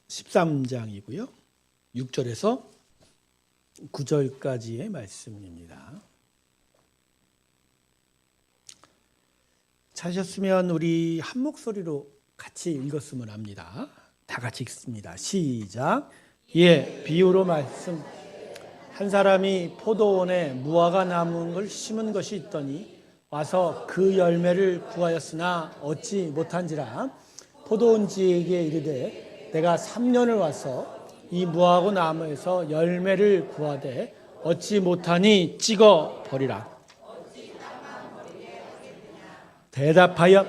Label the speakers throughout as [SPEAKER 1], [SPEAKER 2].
[SPEAKER 1] 13장이고요. 6절에서 9절까지의 말씀입니다. 찾으셨으면 우리 한 목소리로 같이 읽었으면 합니다. 다 같이 읽습니다. 시작. 예, 비유로 말씀. 한 사람이 포도원에 무화과 나무인 걸 심은 것이 있더니 와서 그 열매를 구하였으나 얻지 못한지라. 포도원지에게 이르되 내가 3년을 와서 이 무화과 나무에서 열매를 구하되 얻지 못하니 찍어 버리라. 대답하여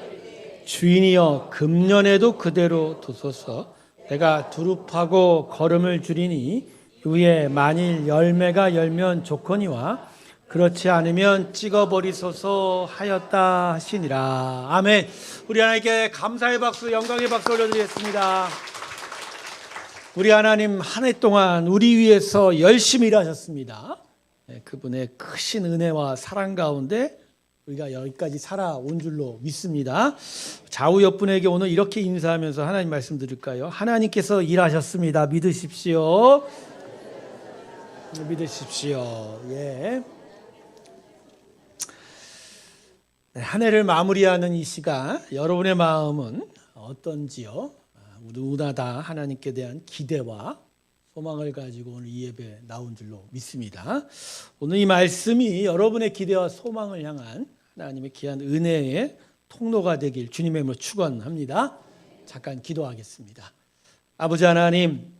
[SPEAKER 1] 주인이여 금년에도 그대로 두소서. 내가 두릅하고 거름을 줄이니 후에 만일 열매가 열면 좋거니와 그렇지 않으면 찍어버리소서 하였다 하시니라. 아멘. 우리 하나님께 감사의 박수, 영광의 박수 올려드리겠습니다. 우리 하나님 한 해 동안 우리 위해서 열심히 일하셨습니다. 그분의 크신 은혜와 사랑 가운데 우리가 여기까지 살아온 줄로 믿습니다. 좌우 옆분에게 오늘 이렇게 인사하면서 하나님 말씀 드릴까요? 하나님께서 일하셨습니다. 믿으십시오. 믿으십시오. 예. 한 해를 마무리하는 이 시간, 여러분의 마음은 어떤지요? 누구나 다 하나님께 대한 기대와 소망을 가지고 오늘 이 예배 나온 줄로 믿습니다. 오늘 이 말씀이 여러분의 기대와 소망을 향한 하나님의 귀한 은혜의 통로가 되길 주님의 이름으로 축원합니다. 잠깐 기도하겠습니다. 아버지 하나님,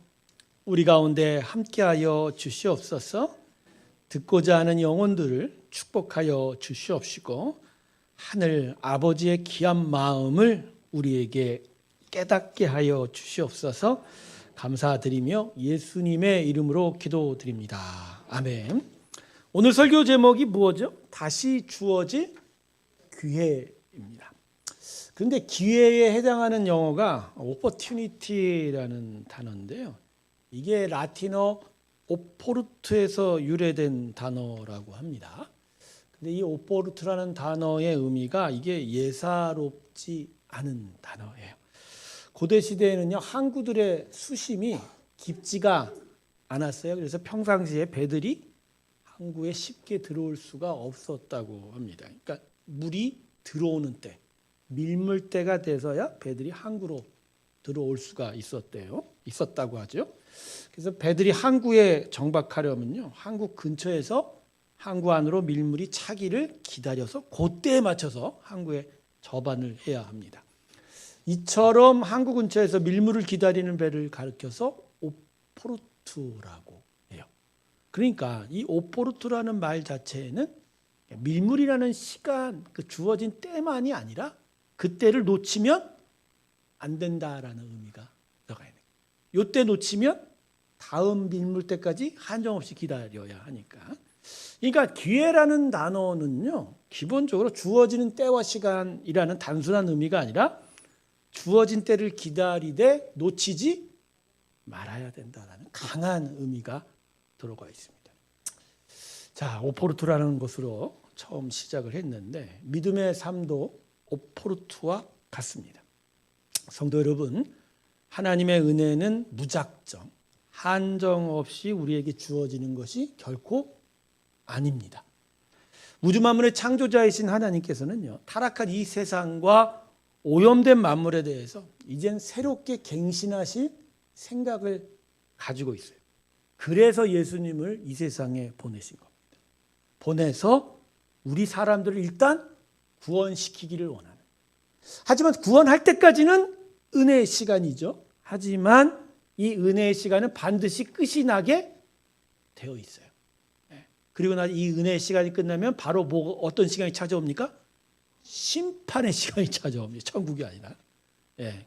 [SPEAKER 1] 우리 가운데 함께하여 주시옵소서. 듣고자 하는 영혼들을 축복하여 주시옵시고 하늘 아버지의 귀한 마음을 우리에게 깨닫게 하여 주시옵소서. 감사드리며 예수님의 이름으로 기도드립니다. 아멘. 오늘 설교 제목이 무엇이죠? 다시 주어질 기회입니다. 그런데 기회에 해당하는 영어가 opportunity라는 단어인데요. 이게 라틴어 오포르투에서 유래된 단어라고 합니다. 근데 이 오포르투라는 단어의 의미가 이게 예사롭지 않은 단어예요. 고대 시대에는요, 항구들의 수심이 깊지가 않았어요. 그래서 평상시에 배들이 항구에 쉽게 들어올 수가 없었다고 합니다. 그러니까 물이 들어오는 때, 밀물때가 돼서야 배들이 항구로 들어올 수가 있었다고 하죠. 그래서 배들이 항구에 정박하려면요, 항구 근처에서 항구 안으로 밀물이 차기를 기다려서 그때에 맞춰서 항구에 접안을 해야 합니다. 이처럼 항구 근처에서 밀물을 기다리는 배를 가리켜서 오포르투라고 해요. 그러니까 이 오포르투라는 말 자체에는 밀물이라는 시간, 그 주어진 때만이 아니라 그때를 놓치면 안 된다라는 의미가 들어가 있는 거예요. 이때 놓치면 다음 밀물 때까지 한정없이 기다려야 하니까. 그러니까 기회라는 단어는요, 기본적으로 주어지는 때와 시간이라는 단순한 의미가 아니라 주어진 때를 기다리되 놓치지 말아야 된다는 강한 의미가 들어가 있습니다. 자, 오포르투라는 것으로 처음 시작을 했는데 믿음의 삶도 오포르투와 같습니다. 성도 여러분, 하나님의 은혜는 무작정, 한정 없이 우리에게 주어지는 것이 결코 아닙니다. 우주 만물의 창조자이신 하나님께서는요, 타락한 이 세상과 오염된 만물에 대해서 이젠 새롭게 갱신하실 생각을 가지고 있어요. 그래서 예수님을 이 세상에 보내신 겁니다. 보내서 우리 사람들을 일단 구원시키기를 원하는. 하지만 구원할 때까지는 은혜의 시간이죠. 하지만 이 은혜의 시간은 반드시 끝이 나게 되어 있어요. 그리고 나서 이 은혜의 시간이 끝나면 바로 어떤 시간이 찾아옵니까? 심판의 시간이 찾아옵니다. 천국이 아니라.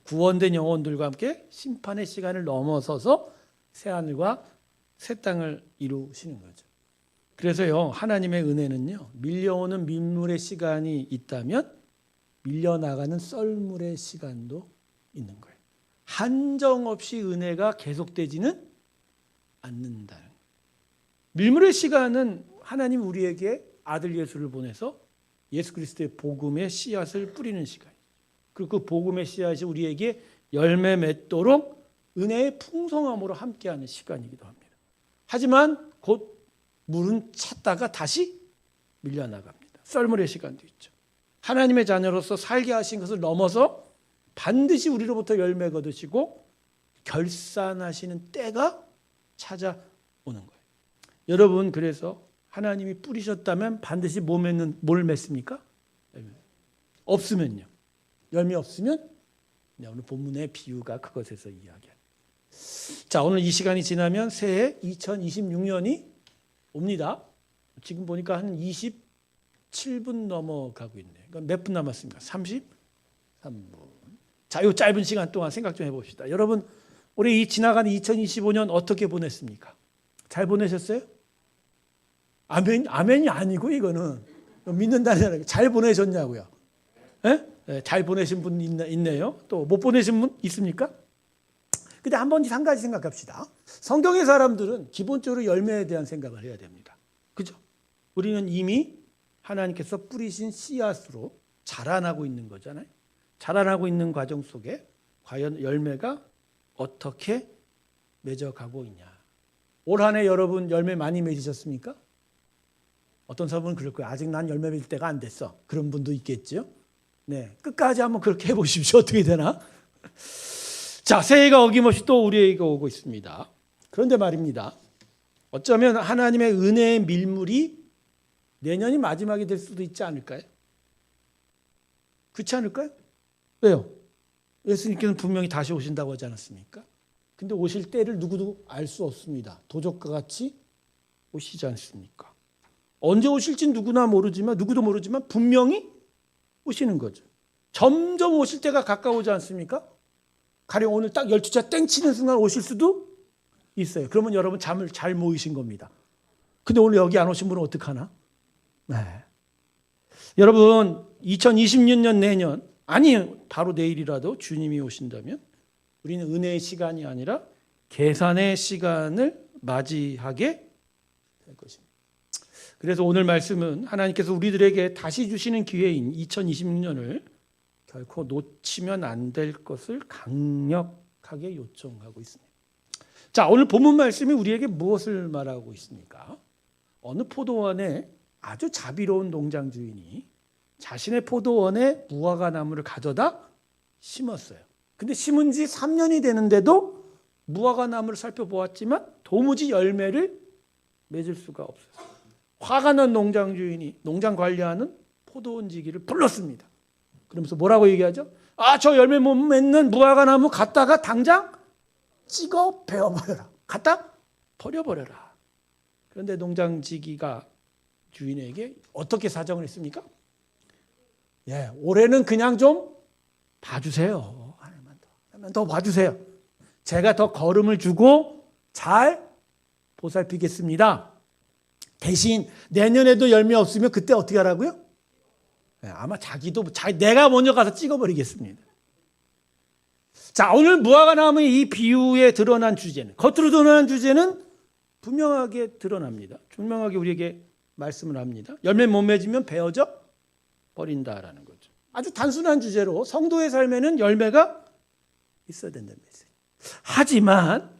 [SPEAKER 1] 구원된 영혼들과 함께 심판의 시간을 넘어서서 새하늘과 새 땅을 이루시는 거죠. 그래서요, 하나님의 은혜는요, 밀려오는 민물의 시간이 있다면 밀려나가는 썰물의 시간도 있는 거예요. 한정없이 은혜가 계속되지는 않는다는 거예요. 밀물의 시간은 하나님 우리에게 아들 예수를 보내서 예수 그리스도의 복음의 씨앗을 뿌리는 시간이죠. 그리고 그 복음의 씨앗이 우리에게 열매 맺도록 은혜의 풍성함으로 함께하는 시간이기도 합니다. 하지만 곧 물은 찼다가 다시 밀려나갑니다. 썰물의 시간도 있죠. 하나님의 자녀로서 살게 하신 것을 넘어서 반드시 우리로부터 열매 거두시고 결산하시는 때가 찾아오는 거예요. 여러분, 그래서 하나님이 뿌리셨다면 반드시 뭘 맺습니까? 없으면요. 열매 없으면 오늘 본문의 비유가 그것에서 이야기합니다. 자, 오늘 이 시간이 지나면 새해 2026년이 옵니다. 지금 보니까 한 27분 넘어가고 있네요. 그러니까 몇 분 남았습니까? 33분. 자, 이 짧은 시간 동안 생각 좀 해봅시다. 여러분, 올해 이 지나간 2025년 어떻게 보냈습니까? 잘 보내셨어요? 아멘이 아니고 이거는 믿는다는 잘 보내셨냐고요? 네? 네, 잘 보내신 분 있네요. 또 못 보내신 분 있습니까? 근데 한 가지 생각합시다. 성경의 사람들은 기본적으로 열매에 대한 생각을 해야 됩니다. 그죠? 우리는 이미 하나님께서 뿌리신 씨앗으로 자라나고 있는 거잖아요. 자라나고 있는 과정 속에 과연 열매가 어떻게 맺어가고 있냐. 올 한 해 여러분 열매 많이 맺으셨습니까? 어떤 사람은 그럴 거예요. 아직 난 열매 맺을 때가 안 됐어. 그런 분도 있겠죠. 네, 끝까지 한번 그렇게 해보십시오. 어떻게 되나? 자, 새해가 어김없이 또 우리에게 오고 있습니다. 그런데 말입니다. 어쩌면 하나님의 은혜의 밀물이 내년이 마지막이 될 수도 있지 않을까요? 그렇지 않을까요? 왜요? 예수님께서는 분명히 다시 오신다고 하지 않았습니까? 근데 오실 때를 누구도 알 수 없습니다. 도적과 같이 오시지 않습니까? 언제 오실지 누구도 모르지만 분명히 오시는 거죠. 점점 오실 때가 가까워오지 않습니까? 가령 오늘 딱 12차 땡 치는 순간 오실 수도 있어요. 그러면 여러분 잠을 잘 모이신 겁니다. 근데 오늘 여기 안 오신 분은 어떡하나? 네. 여러분 2026년 내년 바로 내일이라도 주님이 오신다면 우리는 은혜의 시간이 아니라 계산의 시간을 맞이하게 될 것입니다. 그래서 오늘 말씀은 하나님께서 우리들에게 다시 주시는 기회인 2026년을 결코 놓치면 안 될 것을 강력하게 요청하고 있습니다. 자, 오늘 본문 말씀이 우리에게 무엇을 말하고 있습니까? 어느 포도원에 아주 자비로운 농장 주인이 자신의 포도원에 무화과 나무를 가져다 심었어요. 근데 심은 지 3년이 되는데도 무화과 나무를 살펴보았지만 도무지 열매를 맺을 수가 없었어요. 화가 난 농장 주인이 농장 관리하는 포도원지기를 불렀습니다. 그러면서 뭐라고 얘기하죠? 저 열매 못 맺는 무화과 나무 갖다가 당장 찍어 베어버려라. 갖다 버려버려라. 그런데 농장지기가 주인에게 어떻게 사정을 했습니까? 올해는 그냥 좀 봐주세요. 하나만 더 봐주세요. 제가 더 거름을 주고 잘 보살피겠습니다. 대신 내년에도 열매 없으면 그때 어떻게 하라고요? 아마 내가 먼저 가서 찍어버리겠습니다. 자, 오늘 무화과 나무의 이 비유에 드러난 주제는, 겉으로 드러난 주제는 분명하게 드러납니다. 분명하게 우리에게 말씀을 합니다. 열매 못 맺으면 베어져 버린다라는 거죠. 아주 단순한 주제로 성도의 삶에는 열매가 있어야 된다는 메시지. 하지만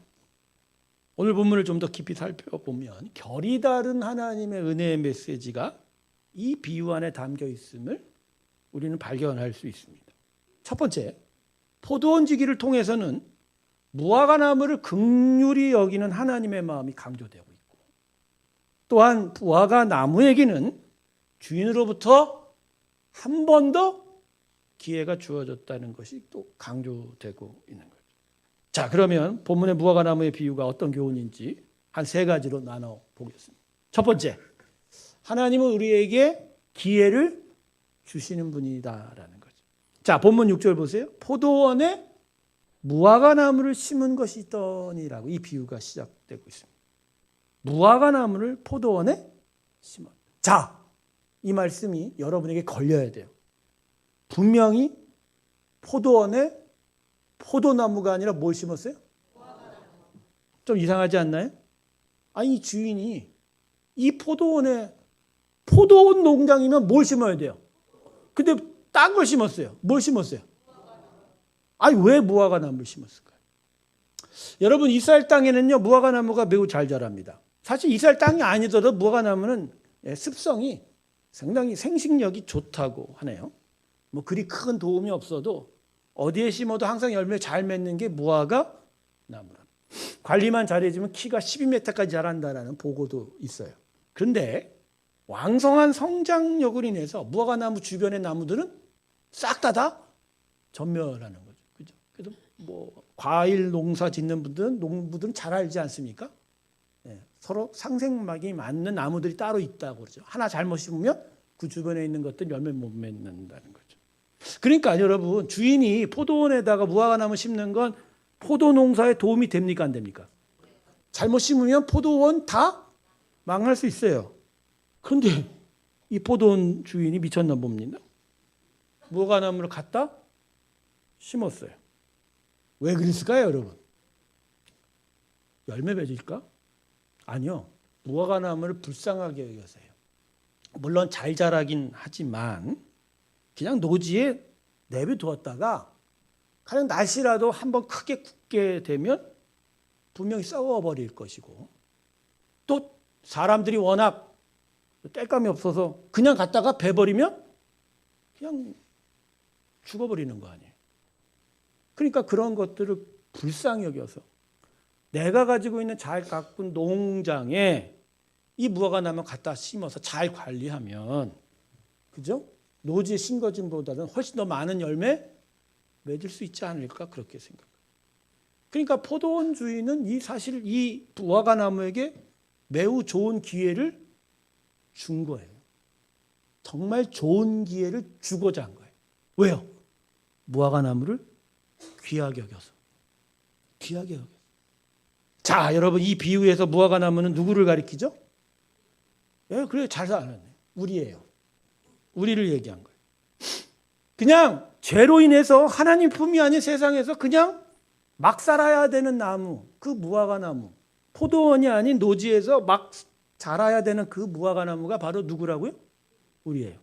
[SPEAKER 1] 오늘 본문을 좀 더 깊이 살펴보면 결이 다른 하나님의 은혜의 메시지가 이 비유 안에 담겨 있음을 우리는 발견할 수 있습니다. 첫 번째, 포도원지기를 통해서는 무화과 나무를 긍휼히 여기는 하나님의 마음이 강조되고 있고, 또한 무화과 나무에게는 주인으로부터 한 번 더 기회가 주어졌다는 것이 또 강조되고 있는 거죠. 자, 그러면 본문의 무화과 나무의 비유가 어떤 교훈인지 한 세 가지로 나눠 보겠습니다. 첫 번째, 하나님은 우리에게 기회를 주시는 분이다라는 거죠. 자, 본문 6절 보세요. 포도원에 무화과 나무를 심은 것이 있더니라고 이 비유가 시작되고 있습니다. 무화과 나무를 포도원에 심었다. 자, 이 말씀이 여러분에게 걸려야 돼요. 분명히 포도원에 포도나무가 아니라 뭘 심었어요? 좀 이상하지 않나요? 아니, 주인이 이 포도원 농장이면 뭘 심어야 돼요? 근데 딴 걸 심었어요. 뭘 심었어요? 아니, 왜 무화과 나무를 심었을까요? 여러분 이스라엘 땅에는요 무화과 나무가 매우 잘 자랍니다. 사실 이스라엘 땅이 아니더라도 무화과 나무는 습성이 상당히 생식력이 좋다고 하네요. 뭐 그리 큰 도움이 없어도 어디에 심어도 항상 열매 잘 맺는 게 무화과 나무랍니다. 관리만 잘해주면 키가 12m까지 자란다는 보고도 있어요. 그런데 왕성한 성장력을 인해서 무화과 나무 주변의 나무들은 싹 다 전멸하는 거죠. 그죠? 그래서 뭐 과일 농사 짓는 분들은 농부들은 잘 알지 않습니까? 서로 상생막이 맞는 나무들이 따로 있다고 그러죠. 하나 잘못 심으면 그 주변에 있는 것들 열매 못 맺는다는 거죠. 그러니까 여러분 주인이 포도원에다가 무화과 나무 심는 건 포도 농사에 도움이 됩니까 안 됩니까? 잘못 심으면 포도원 다 망할 수 있어요. 그런데 이 포도원 주인이 미쳤나 봅니다. 무화과 나무를 갖다 심었어요. 왜 그랬을까요, 여러분? 열매 맺을까? 아니요. 무화과 나무를 불쌍하게 여겨서요. 물론 잘 자라긴 하지만 그냥 노지에 내버려두었다가 가령 날씨라도 한번 크게 굳게 되면 분명히 썩어버릴 것이고 또 사람들이 워낙 땔감이 없어서 그냥 갖다가 베버리면 그냥 죽어버리는 거 아니에요. 그러니까 그런 것들을 불쌍히 여겨서 내가 가지고 있는 잘 가꾼 농장에 이 무화과 나무 갖다 심어서 잘 관리하면 그죠? 노지에 심겨짐보다는 훨씬 더 많은 열매 맺을 수 있지 않을까 그렇게 생각해요. 그러니까 포도원 주인은 사실 이 무화과 나무에게 매우 좋은 기회를 준 거예요. 정말 좋은 기회를 주고자 한 거예요. 왜요? 무화과 나무를 귀하게 여겨서. 귀하게 여겨서. 자, 여러분 이 비유에서 무화과 나무는 누구를 가리키죠? 그래 잘 알았네. 우리예요. 우리를 얘기한 거예요. 그냥 죄로 인해서 하나님 품이 아닌 세상에서 그냥 막 살아야 되는 나무, 그 무화과 나무, 포도원이 아닌 노지에서 막 자라야 되는 그 무화과 나무가 바로 누구라고요? 우리예요.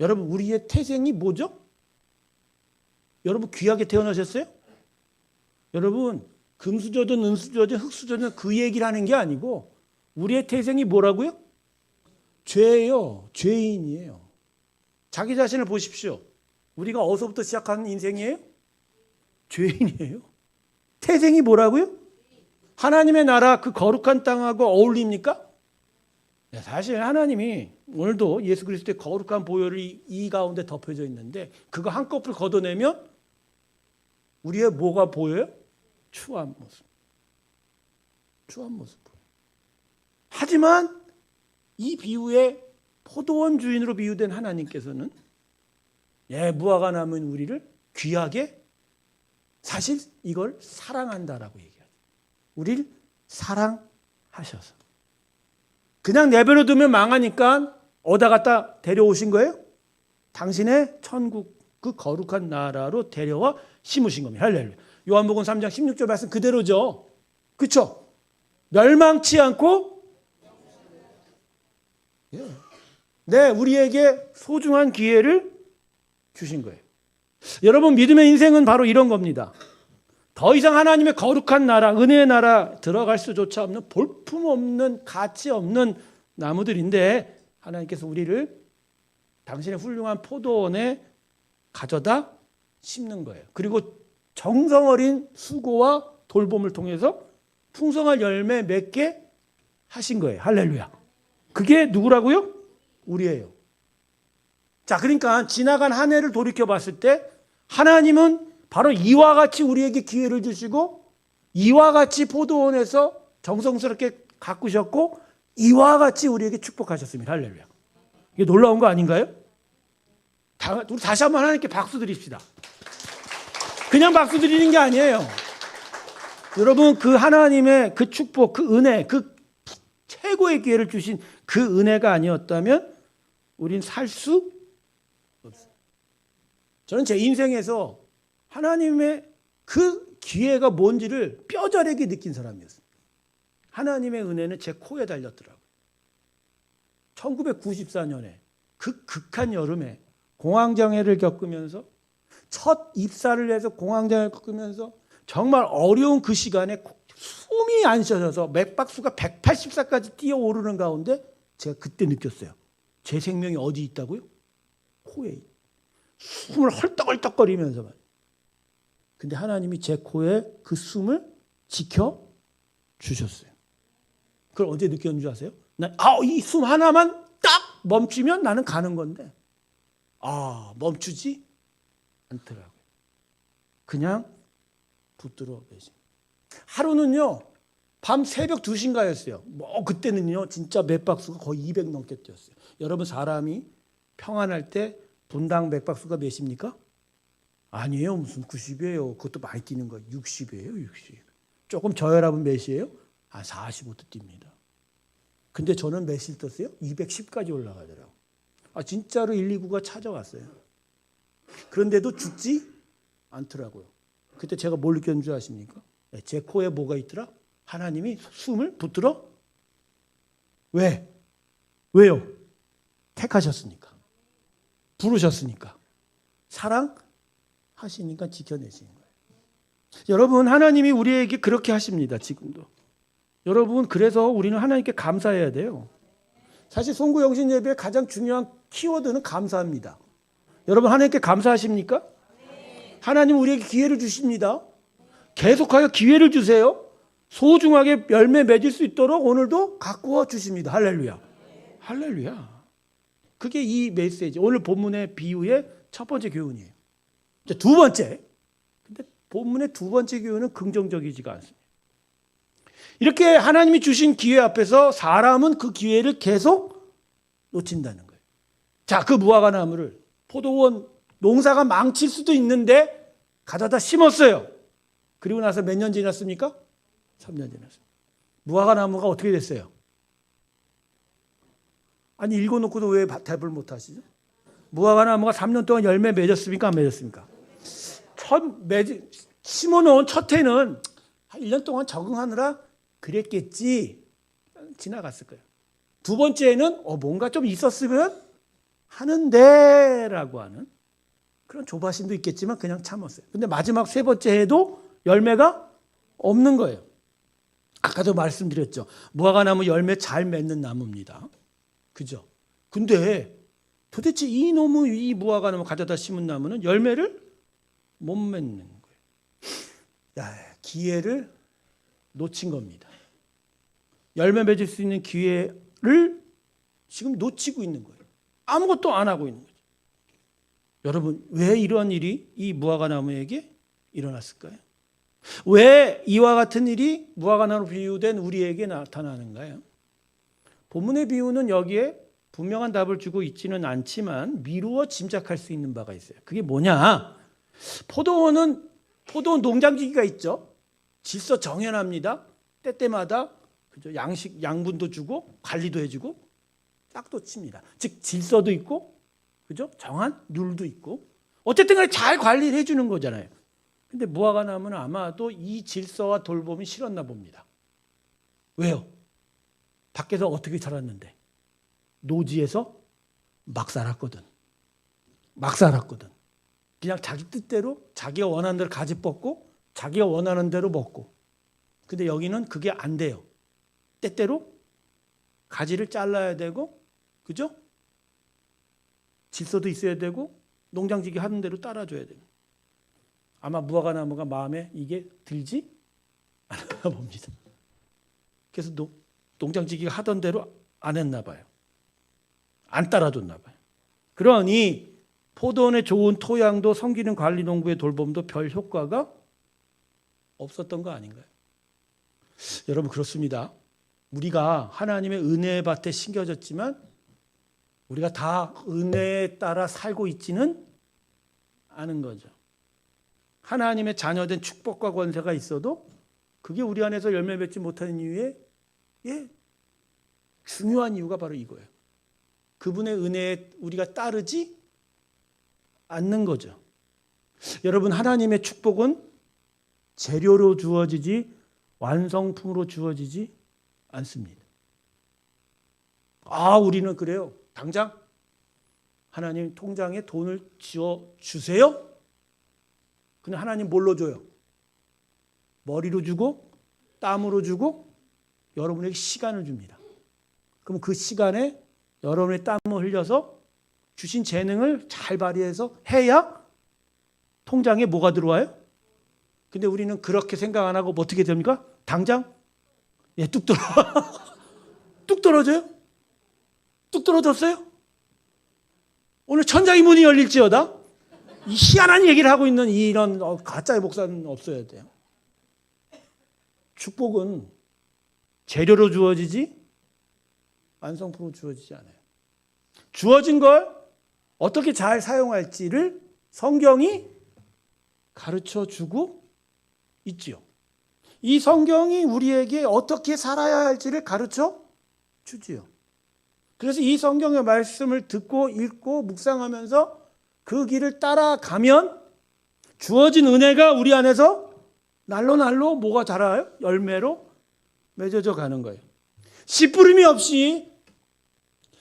[SPEAKER 1] 여러분 우리의 태생이 뭐죠? 여러분 귀하게 태어나셨어요? 여러분 금수저든 은수저든 흙수저든 그 얘기를 하는 게 아니고 우리의 태생이 뭐라고요? 죄예요. 죄인이에요. 자기 자신을 보십시오. 우리가 어디서부터 시작하는 인생이에요? 죄인이에요. 태생이 뭐라고요? 하나님의 나라 그 거룩한 땅하고 어울립니까? 사실 하나님이 오늘도 예수 그리스도의 거룩한 보혈이 이 가운데 덮여져 있는데 그거 한꺼풀 걷어내면 우리의 뭐가 보여요? 추한 모습. 추한 모습 보여요. 하지만 이 비유에 포도원 주인으로 비유된 하나님께서는 무화과 나무인 우리를 귀하게 사실 이걸 사랑한다라고 얘기하죠. 우리를 사랑하셔서. 그냥 내버려 두면 망하니까 어디다 갖다 데려오신 거예요? 당신의 천국 그 거룩한 나라로 데려와 심으신 겁니다. 할렐루야. 요한복음 3장 16절 말씀 그대로죠. 그렇죠? 멸망치 않고 우리에게 소중한 기회를 주신 거예요. 여러분 믿음의 인생은 바로 이런 겁니다. 더 이상 하나님의 거룩한 나라, 은혜의 나라 들어갈 수조차 없는 볼품없는 가치 없는 나무들인데 하나님께서 우리를 당신의 훌륭한 포도원에 가져다 심는 거예요. 그리고 정성 어린 수고와 돌봄을 통해서 풍성한 열매 맺게 하신 거예요. 할렐루야. 그게 누구라고요? 우리예요. 자, 그러니까 지나간 한 해를 돌이켜 봤을 때 하나님은 바로 이와 같이 우리에게 기회를 주시고 이와 같이 포도원에서 정성스럽게 가꾸셨고 이와 같이 우리에게 축복하셨습니다. 할렐루야. 이게 놀라운 거 아닌가요? 우리 다시 한번 하나님께 박수 드립시다. 그냥 박수 드리는 게 아니에요. 여러분 그 하나님의 그 축복, 그 은혜, 그 최고의 기회를 주신 그 은혜가 아니었다면 우린 살 수 없어요. 저는 제 인생에서 하나님의 그 기회가 뭔지를 뼈저리게 느낀 사람이었어요. 하나님의 은혜는 제 코에 달렸더라고요. 1994년에 그 극한 여름에 공황장애를 겪으면서 첫 입사를 해서 공황장애를 겪으면서 정말 어려운 그 시간에 숨이 안 쉬어져서 맥박수가 180사까지 뛰어오르는 가운데 제가 그때 느꼈어요. 제 생명이 어디 있다고요? 코에. 숨을 헐떡헐떡거리면서만. 근데 하나님이 제 코에 그 숨을 지켜주셨어요. 그걸 언제 느꼈는 줄 아세요? 이 숨 하나만 딱 멈추면 나는 가는 건데 멈추지 않더라고요. 그냥 붙들어 계신. 하루는요 밤 새벽 2시인가였어요. 그때는요 진짜 맥박수가 거의 200 넘게 뛰었어요. 여러분 사람이 평안할 때 분당 맥박수가 몇입니까? 아니에요. 무슨 90이에요. 그것도 많이 뛰는 거예요. 60이에요. 60. 조금 저혈압은 몇이에요? 한 45도 뜁니다. 근데 저는 몇일 떴어요? 210까지 올라가더라고요. 진짜로 119가 찾아왔어요. 그런데도 죽지 않더라고요. 그때 제가 뭘 느꼈는 줄 아십니까? 제 코에 뭐가 있더라? 하나님이 숨을 붙들어? 왜요? 택하셨으니까. 부르셨으니까. 사랑하시니까 지켜내시는 거예요. 여러분 하나님이 우리에게 그렇게 하십니다. 지금도. 여러분 그래서 우리는 하나님께 감사해야 돼요. 사실 송구영신 예배의 가장 중요한 키워드는 감사합니다. 여러분 하나님께 감사하십니까? 하나님 우리에게 기회를 주십니다. 계속하여 기회를 주세요. 소중하게 열매 맺을 수 있도록 오늘도 가꾸어 주십니다. 할렐루야. 할렐루야. 그게 이 메시지, 오늘 본문의 비유의 첫 번째 교훈이에요. 두 번째. 근데 본문의 두 번째 교훈은 긍정적이지가 않습니다. 이렇게 하나님이 주신 기회 앞에서 사람은 그 기회를 계속 놓친다는 거예요. 자, 그 무화과 나무를 포도원 농사가 망칠 수도 있는데 가져다 심었어요. 그리고 나서 몇 년 지났습니까? 3년 지났습니다. 무화과 나무가 어떻게 됐어요? 아니 읽어놓고도 왜 대답을 못 하시죠? 무화과 나무가 3년 동안 열매 맺었습니까? 안 맺었습니까? 심어놓은 첫 해는 한 1년 동안 적응하느라 그랬겠지. 지나갔을 거예요. 두 번째는 뭔가 좀 있었으면 하는데 라고 하는 그런 조바심도 있겠지만 그냥 참았어요. 근데 마지막 세 번째 해도 열매가 없는 거예요. 아까도 말씀드렸죠. 무화과 나무 열매 잘 맺는 나무입니다. 그죠? 근데 도대체 이 무화과 나무 가져다 심은 나무는 열매를 못 맺는 거예요. 기회를 놓친 겁니다. 열매 맺을 수 있는 기회를 지금 놓치고 있는 거예요. 아무것도 안 하고 있는 거죠. 여러분, 왜 이런 일이 이 무화과 나무에게 일어났을까요? 왜 이와 같은 일이 무화과 나무로 비유된 우리에게 나타나는가요? 본문의 비유는 여기에 분명한 답을 주고 있지는 않지만 미루어 짐작할 수 있는 바가 있어요. 그게 뭐냐? 포도원 농장지기가 있죠. 질서 정연합니다. 때때마다 그죠? 양분도 주고 관리도 해주고 딱도 칩니다. 즉 질서도 있고 그죠? 정한 룰도 있고 어쨌든 간에 잘 관리를 해주는 거잖아요. 근데 무화과 나무는 아마도 이 질서와 돌봄이 싫었나 봅니다. 왜요? 밖에서 어떻게 자랐는데? 노지에서 막 살았거든. 그냥 자기 뜻대로 자기가 원하는 대로 가지 뻗고 자기가 원하는 대로 먹고. 근데 여기는 그게 안 돼요. 때때로 가지를 잘라야 되고 그죠? 질서도 있어야 되고 농장지기 하는 대로 따라줘야 돼요. 아마 무화과 나무가 마음에 이게 들지 않았나 봅니다. 그래서 농장지기가 하던 대로 안 했나 봐요. 안 따라줬나 봐요. 그러니 포도원의 좋은 토양도 섬기는 관리 농부의 돌봄도 별 효과가 없었던 거 아닌가요? 여러분 그렇습니다. 우리가 하나님의 은혜의 밭에 심겨졌지만 우리가 다 은혜에 따라 살고 있지는 않은 거죠. 하나님의 자녀된 축복과 권세가 있어도 그게 우리 안에서 열매 맺지 못하는 이유에 중요한 이유가 바로 이거예요. 그분의 은혜에 우리가 따르지 않는 거죠. 여러분 하나님의 축복은 재료로 주어지지 완성품으로 주어지지 않습니다. 우리는 그래요. 당장 하나님 통장에 돈을 지어 주세요. 근데 하나님 뭘로 줘요? 머리로 주고 땀으로 주고 여러분에게 시간을 줍니다. 그럼 그 시간에 여러분의 땀을 흘려서 주신 재능을 잘 발휘해서 해야 통장에 뭐가 들어와요? 근데 우리는 그렇게 생각 안 하고 뭐 어떻게 됩니까? 당장 뚝 떨어. 뚝 떨어져요? 뚝 떨어졌어요? 오늘 천장의 문이 열릴지어다. 이 희한한 얘기를 하고 있는 이런 가짜의 목사는 없어야 돼요. 축복은 재료로 주어지지 완성품으로 주어지지 않아요. 주어진 걸 어떻게 잘 사용할지를 성경이 가르쳐 주고 있지요. 이 성경이 우리에게 어떻게 살아야 할지를 가르쳐 주지요. 그래서 이 성경의 말씀을 듣고 읽고 묵상하면서 그 길을 따라가면 주어진 은혜가 우리 안에서 날로 뭐가 자라요? 열매로 맺어져 가는 거예요. 씨 뿌림이 없이,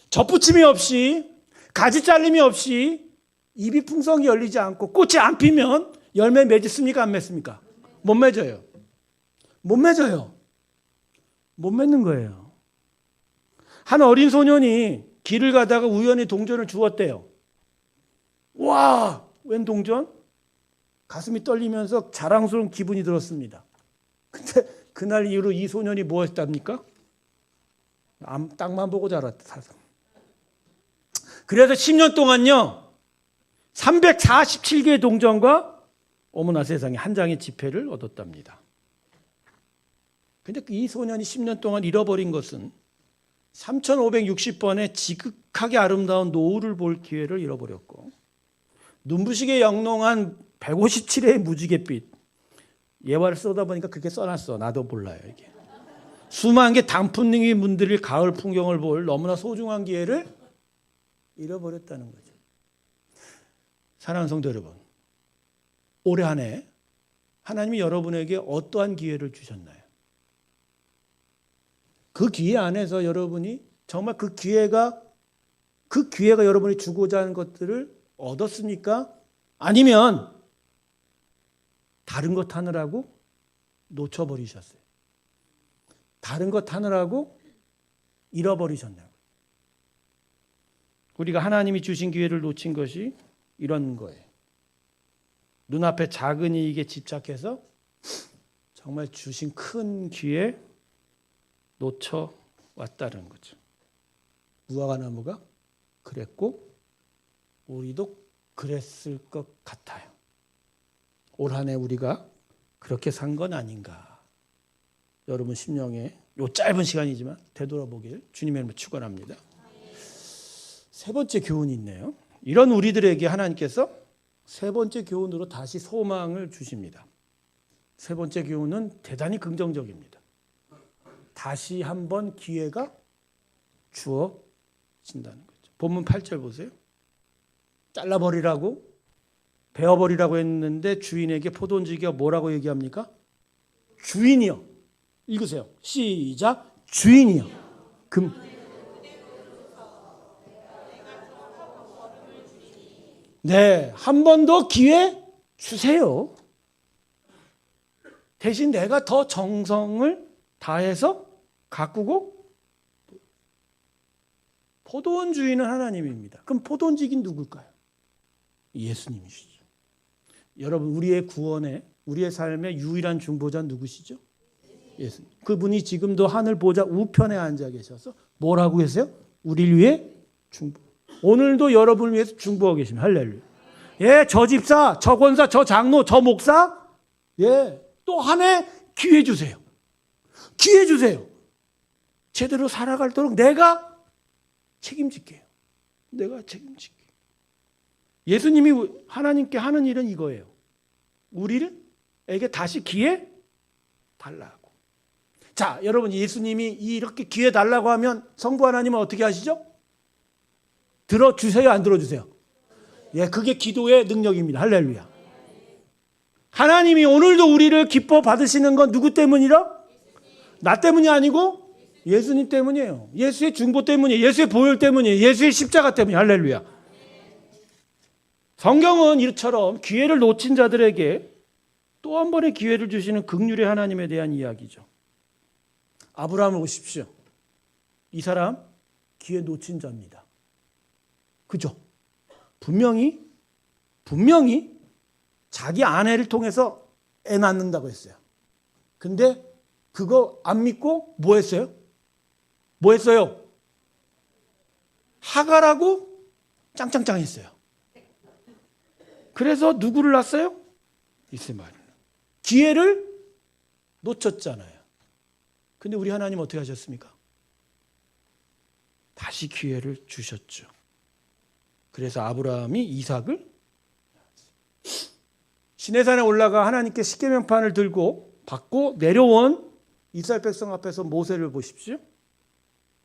[SPEAKER 1] 젖붙임이 없이, 가지 잘림이 없이 잎이 풍성히 열리지 않고 꽃이 안 피면 열매 맺습니까? 안 맺습니까? 못 맺어요. 못 맺어요. 못 맺는 거예요. 한 어린 소년이 길을 가다가 우연히 동전을 주웠대요. 와, 웬 동전? 가슴이 떨리면서 자랑스러운 기분이 들었습니다. 근데 그날 이후로 이 소년이 뭐 했답니까? 땅만 보고 자랐다. 그래서 10년 동안요, 347개의 동전과 어머나 세상에 한 장의 지폐를 얻었답니다. 근데 이 소년이 10년 동안 잃어버린 것은 3560번의 지극하게 아름다운 노을을 볼 기회를 잃어버렸고, 눈부시게 영롱한 157회의 무지갯빛, 예화를 써다 보니까 그렇게 써놨어. 나도 몰라요, 이게. 수만 개 단풍잎이 문드릴 가을 풍경을 볼 너무나 소중한 기회를 잃어버렸다는 거죠. 사랑하는 성도 여러분, 올해 한 해 하나님이 여러분에게 어떠한 기회를 주셨나요? 그 기회 안에서 여러분이 정말 그 기회가 여러분이 주고자 하는 것들을 얻었습니까? 아니면 다른 것 하느라고 놓쳐버리셨어요? 다른 것 하느라고 잃어버리셨나요? 우리가 하나님이 주신 기회를 놓친 것이 이런 거예요. 눈앞에 작은 이익에 집착해서 정말 주신 큰 기회 놓쳐왔다는 거죠. 무화과나무가 그랬고 우리도 그랬을 것 같아요. 올 한 해 우리가 그렇게 산 건 아닌가. 여러분 심령에 요 짧은 시간이지만 되돌아보길 주님의 이름으로 축원합니다. 세 번째 교훈이 있네요. 이런 우리들에게 하나님께서 세 번째 교훈으로 다시 소망을 주십니다. 세 번째 교훈은 대단히 긍정적입니다. 다시 한번 기회가 주어진다는 거죠. 본문 8절 보세요. 잘라버리라고, 베어버리라고 했는데 주인에게 포도원지기가 뭐라고 얘기합니까? 주인이요. 읽으세요. 시작. 주인이요. 네, 한 번 더 기회 주세요. 대신 내가 더 정성을 다해서 가꾸고, 포도원 주인은 하나님입니다. 그럼 포도원지기는 누굴까요? 예수님이시죠. 여러분, 우리의 구원에, 우리의 삶의 유일한 중보자는 누구시죠? 예수님. 그분이 지금도 하늘 보좌 우편에 앉아 계셔서 뭐라고 계세요? 우리를 위해 중보. 오늘도 여러분을 위해서 중보하고 계십니다. 할렐루야. 예, 저 집사, 저 권사, 저 장로, 저 목사, 예, 또 한 해 기회 주세요. 기회 주세요. 제대로 살아갈도록 내가 책임질게요. 내가 책임질게요. 예수님이 하나님께 하는 일은 이거예요. 우리에게 다시 기회 달라고. 자, 여러분, 예수님이 이렇게 기회 달라고 하면 성부 하나님은 어떻게 하시죠? 들어주세요, 안 들어주세요? 예, 그게 기도의 능력입니다. 할렐루야. 하나님이 오늘도 우리를 기뻐 받으시는 건 누구 때문이라? 나 때문이 아니고 예수님 때문이에요. 예수의 중보 때문이에요. 예수의 보혈 때문이에요. 예수의 십자가 때문이에요. 할렐루야. 성경은 이처럼 기회를 놓친 자들에게 또 한 번의 기회를 주시는 긍휼의 하나님에 대한 이야기죠. 아브라함을 보십시오. 이 사람 기회 놓친 자입니다. 그죠? 분명히 자기 아내를 통해서 애 낳는다고 했어요. 근데 그거 안 믿고 뭐 했어요? 뭐 했어요? 하갈하고 짱짱짱 했어요. 그래서 누구를 낳았어요? 이스마엘. 기회를 놓쳤잖아요. 근데 우리 하나님 어떻게 하셨습니까? 다시 기회를 주셨죠. 그래서 아브라함이 이삭을 시내산에 올라가 하나님께 십계명판을 들고 받고 내려온 이스라엘 백성 앞에서 모세를 보십시오.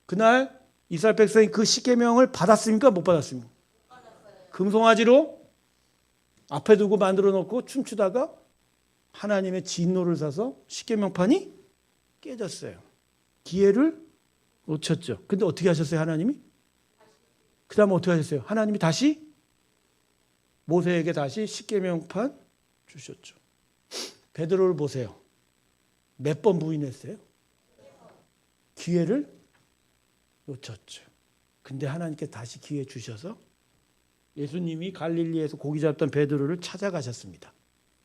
[SPEAKER 1] 그날 이스라엘 백성이 그 십계명을 받았습니까? 못 받았습니까? 금송아지로 앞에 두고 만들어 놓고 춤추다가 하나님의 진노를 사서 십계명판이 깨졌어요. 기회를 놓쳤죠. 근데 어떻게 하셨어요, 하나님이? 그 다음에 어떻게 하셨어요? 하나님이 다시 모세에게 다시 십계명판 주셨죠. 베드로를 보세요. 몇 번 부인했어요? 기회를 놓쳤죠. 근데 하나님께 다시 기회 주셔서 예수님이 갈릴리에서 고기 잡던 베드로를 찾아가셨습니다.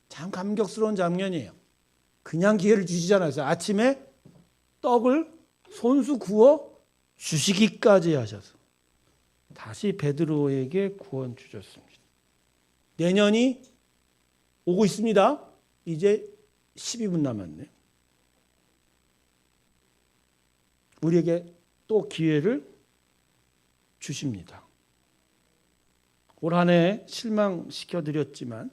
[SPEAKER 1] 참 감격스러운 장면이에요. 그냥 기회를 주시지 않았어요. 아침에 떡을 손수 구워 주시기까지 하셔서 다시 베드로에게 구원 주셨습니다. 내년이 오고 있습니다. 이제 12분 남았네요. 우리에게 또 기회를 주십니다. 올 한 해 실망시켜드렸지만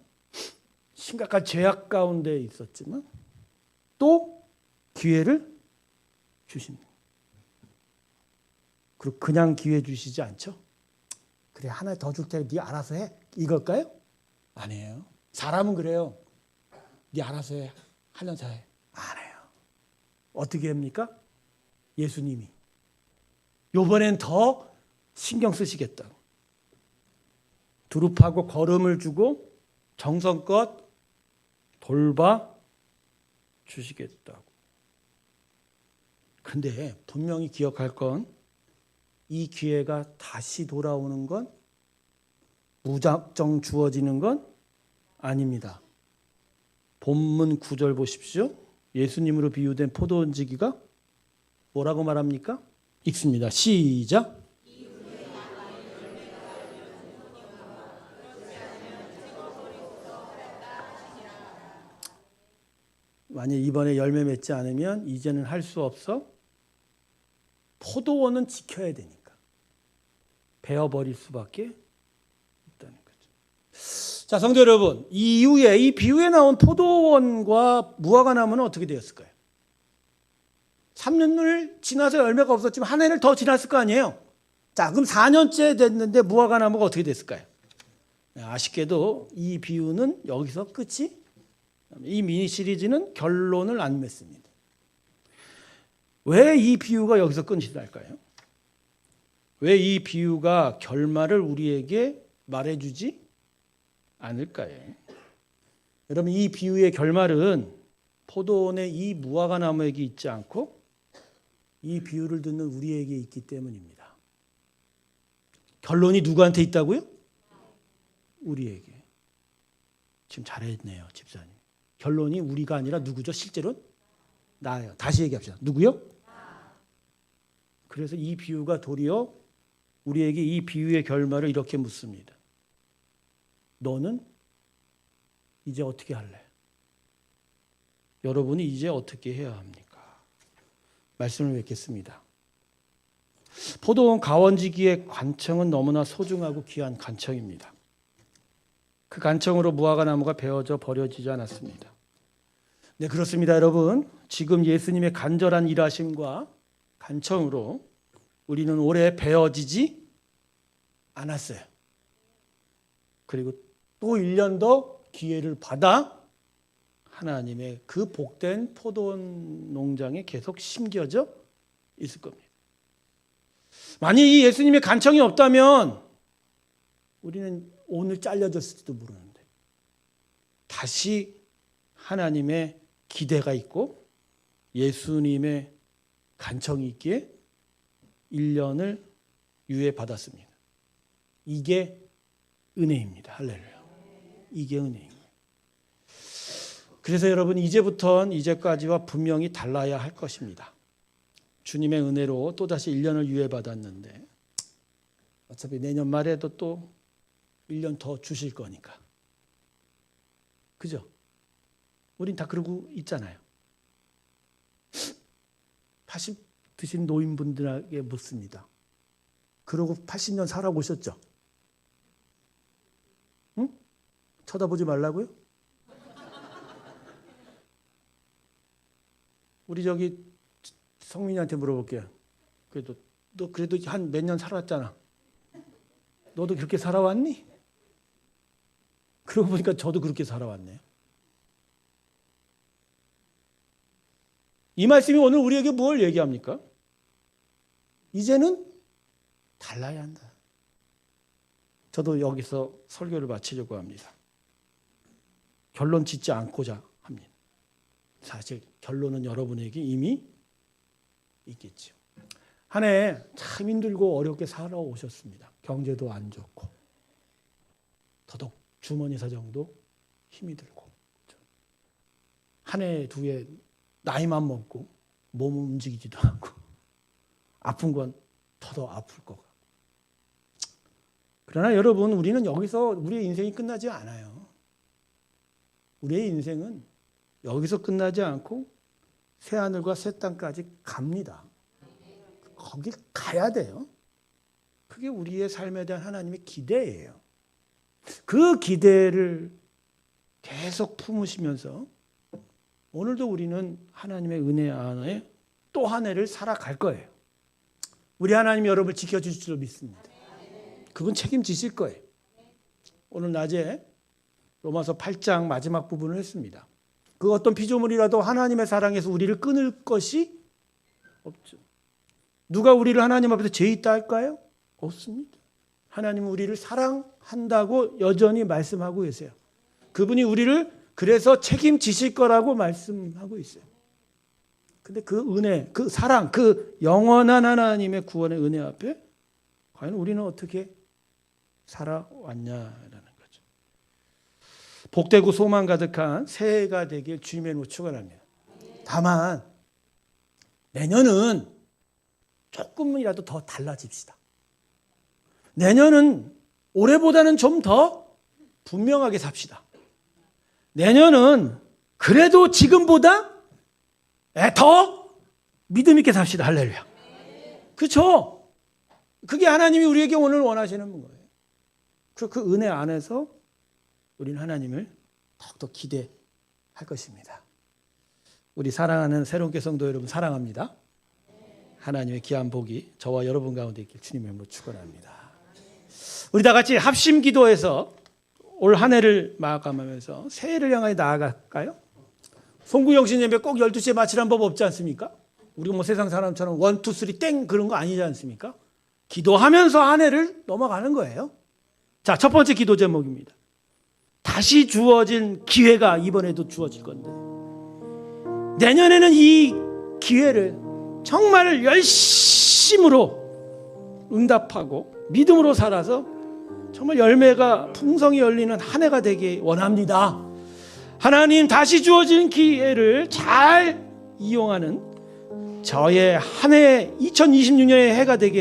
[SPEAKER 1] 심각한 죄악 가운데 있었지만 또 기회를 주십니다. 그리고 그냥 기회 주시지 않죠. 그래 하나 더 줄 테니 네 알아서 해. 이걸까요? 아니에요. 사람은 그래요. 네 알아서 해. 하려면 해. 안 해요. 어떻게 합니까? 예수님이 이번엔 더 신경 쓰시겠다. 두릅하고 걸음을 주고 정성껏 돌봐 주시겠다고. 근데 분명히 기억할 건 이 기회가 다시 돌아오는 건 무작정 주어지는 건 아닙니다. 본문 9절 보십시오. 예수님으로 비유된 포도원지기가 뭐라고 말합니까? 읽습니다. 시작. 만약 이번에 열매 맺지 않으면 이제는 할 수 없어. 포도원은 지켜야 되니까. 베어버릴 수밖에 없다는 거죠. 자, 성도 여러분, 이 이후에 이 비유에 나온 포도원과 무화과나무는 어떻게 되었을까요? 3년을 지나서 열매가 없었지만 한 해를 더 지났을 거 아니에요. 자, 그럼 4년째 됐는데 무화과나무가 어떻게 됐을까요? 아쉽게도 이 비유는 여기서 끝이, 이 미니 시리즈는 결론을 안 맺습니다. 왜 이 비유가 여기서 끝이 날까요? 왜 이 비유가 결말을 우리에게 말해주지 않을까요? 여러분, 이 비유의 결말은 포도원의 이 무화과나무에게 있지 않고 이 비유를 듣는 우리에게 있기 때문입니다. 결론이 누구한테 있다고요? 우리에게. 지금 잘했네요, 집사님. 결론이 우리가 아니라 누구죠? 실제로? 나예요. 다시 얘기합시다. 누구요? 그래서 이 비유가 도리어 우리에게 이 비유의 결말을 이렇게 묻습니다. 너는 이제 어떻게 할래? 여러분이 이제 어떻게 해야 합니까? 말씀을 뵙겠습니다. 포도원 가원지기의 관청은 너무나 소중하고 귀한 관청입니다. 그 관청으로 무화과나무가 베어져 버려지지 않았습니다. 네, 그렇습니다, 여러분. 지금 예수님의 간절한 일하심과 간청으로 우리는 오래 베어지지 않았어요. 그리고 또 1년 더 기회를 받아 하나님의 그 복된 포도원 농장에 계속 심겨져 있을 겁니다. 만약 이 예수님의 간청이 없다면 우리는 오늘 잘려졌을지도 모르는데 다시 하나님의 기대가 있고 예수님의 간청이 있기에 1년을 유예받았습니다. 이게 은혜입니다. 할렐루야. 이게 은혜입니다. 그래서 여러분 이제까지와 분명히 달라야 할 것입니다. 주님의 은혜로 또다시 1년을 유예받았는데 어차피 내년 말에도 또 1년 더 주실 거니까. 그죠? 우린 다 그러고 있잖아요. 80 드신 노인분들에게 묻습니다. 그러고 80년 살아보셨죠? 응? 쳐다보지 말라고요? 우리 성민이한테 물어볼게요. 너 그래도 한 몇 년 살았잖아. 너도 그렇게 살아왔니? 그러고 보니까 저도 그렇게 살아왔네요. 이 말씀이 오늘 우리에게 뭘 얘기합니까? 이제는 달라야 한다. 저도 여기서 설교를 마치려고 합니다. 결론 짓지 않고자 합니다. 사실 결론은 여러분에게 이미 있겠죠. 한 해 참 힘들고 어렵게 살아오셨습니다. 경제도 안 좋고 더더욱 주머니 사정도 힘이 들고 한 해 두 해 나이만 먹고 몸 움직이지도 않고 아픈 건 더더 아플 것 같고. 그러나 여러분 우리는 여기서 우리의 인생이 끝나지 않아요. 우리의 인생은 여기서 끝나지 않고 새하늘과 새 땅까지 갑니다. 거기 가야 돼요. 그게 우리의 삶에 대한 하나님의 기대예요. 그 기대를 계속 품으시면서 오늘도 우리는 하나님의 은혜 안에 또 한 해를 살아갈 거예요. 우리 하나님이 여러분을 지켜주실 줄 믿습니다. 그건 책임지실 거예요. 오늘 낮에 로마서 8장 마지막 부분을 했습니다. 그 어떤 피조물이라도 하나님의 사랑에서 우리를 끊을 것이 없죠. 누가 우리를 하나님 앞에서 죄 있다 할까요? 없습니다. 하나님은 우리를 사랑한다고 여전히 말씀하고 계세요. 그분이 우리를 그래서 책임지실 거라고 말씀하고 있어요. 근데 그 은혜, 그 사랑, 그 영원한 하나님의 구원의 은혜 앞에 과연 우리는 어떻게 살아왔냐라는 거죠. 복되고 소망 가득한 새해가 되길 주님의 이름으로 축원합니다. 다만 내년은 조금이라도 더 달라집시다. 내년은 올해보다는 좀 더 분명하게 삽시다. 내년은 그래도 지금보다 더 믿음 있게 삽시다. 할렐루야. 그렇죠? 그게 하나님이 우리에게 오늘 원하시는 거예요. 그 은혜 안에서 우리는 하나님을 더욱더 기대할 것입니다. 우리 사랑하는 새롭게 성도 여러분 사랑합니다. 하나님의 귀한 복이 저와 여러분 가운데 있길 주님의 이름으로 축원합니다. 우리 다 같이 합심 기도해서 올 한 해를 마감하면서 새해를 향하여 나아갈까요? 송구영신 예배 꼭 12시에 마치라는 법 없지 않습니까? 우리가 뭐 세상 사람처럼 1, 2, 3 땡 그런 거 아니지 않습니까? 기도하면서 한 해를 넘어가는 거예요. 자, 첫 번째 기도 제목입니다. 다시 주어진 기회가 이번에도 주어질 건데 내년에는 이 기회를 정말 열심으로 응답하고 믿음으로 살아서 정말 열매가 풍성히 열리는 한 해가 되기 원합니다. 하나님 다시 주어진 기회를 잘 이용하는 저의 한 해 2026년의 해가 되게